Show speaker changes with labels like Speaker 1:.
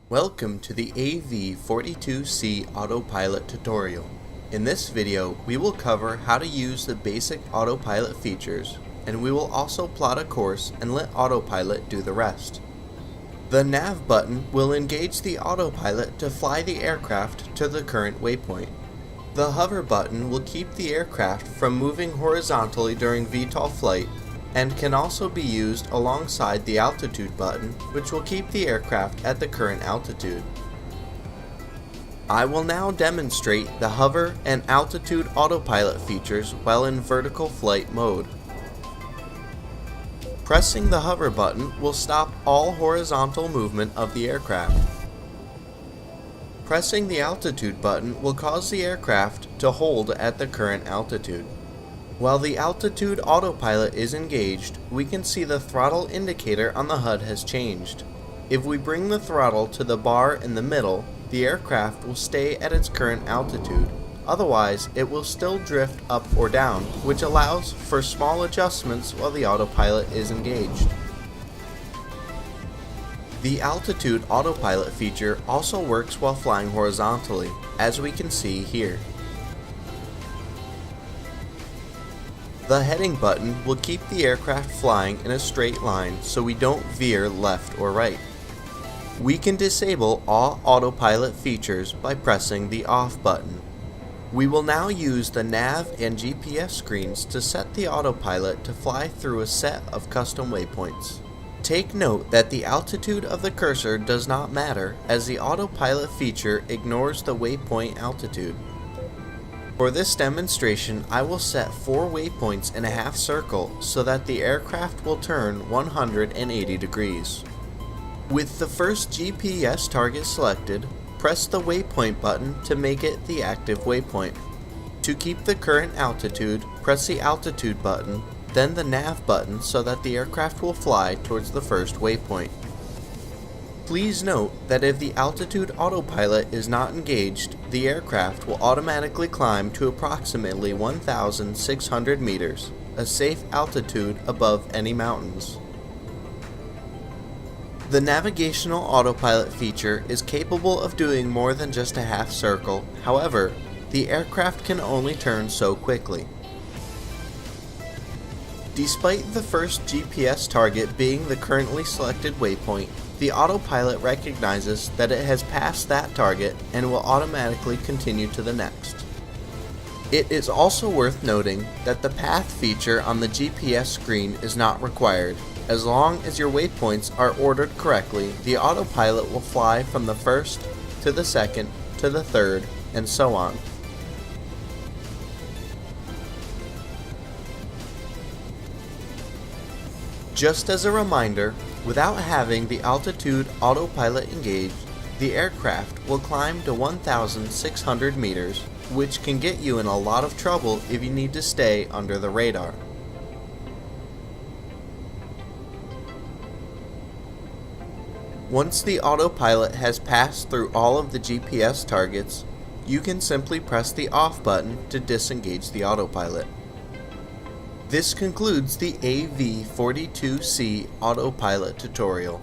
Speaker 1: Welcome to the AV-42C AutoPilot tutorial. In this video, we will cover how to use the basic AutoPilot features, and we will also plot a course and let AutoPilot do the rest. The nav button will engage the AutoPilot to fly the aircraft to the current waypoint. The hover button will keep the aircraft from moving horizontally during VTOL flight, and can also be used alongside the altitude button, which will keep the aircraft at the current altitude. I will now demonstrate the hover and altitude autopilot features while in vertical flight mode. Pressing the hover button will stop all horizontal movement of the aircraft. Pressing the altitude button will cause the aircraft to hold at the current altitude. While the altitude autopilot is engaged, we can see the throttle indicator on the HUD has changed. If we bring the throttle to the bar in the middle, the aircraft will stay at its current altitude. Otherwise, it will still drift up or down, which allows for small adjustments while the autopilot is engaged. The altitude autopilot feature also works while flying horizontally, as we can see here. The heading button will keep the aircraft flying in a straight line so we don't veer left or right. We can disable all autopilot features by pressing the off button. We will now use the nav and GPS screens to set the autopilot to fly through a set of custom waypoints. Take note that the altitude of the cursor does not matter, as the autopilot feature ignores the waypoint altitude. For this demonstration, I will set 4 waypoints in a half circle so that the aircraft will turn 180 degrees. With the first GPS target selected, press the waypoint button to make it the active waypoint. To keep the current altitude, press the altitude button, then the nav button so that the aircraft will fly towards the first waypoint. Please note that if the altitude autopilot is not engaged, the aircraft will automatically climb to approximately 1,600 meters, a safe altitude above any mountains. The navigational autopilot feature is capable of doing more than just a half circle. However, the aircraft can only turn so quickly. Despite the first GPS target being the currently selected waypoint, the autopilot recognizes that it has passed that target and will automatically continue to the next. It is also worth noting that the path feature on the GPS screen is not required. As long as your waypoints are ordered correctly, the autopilot will fly from the first to the second to the third, and so on. Just as a reminder, without having the altitude autopilot engaged, the aircraft will climb to 1,600 meters, which can get you in a lot of trouble if you need to stay under the radar. Once the autopilot has passed through all of the GPS targets, you can simply press the off button to disengage the autopilot. This concludes the AV-42C AutoPilot tutorial.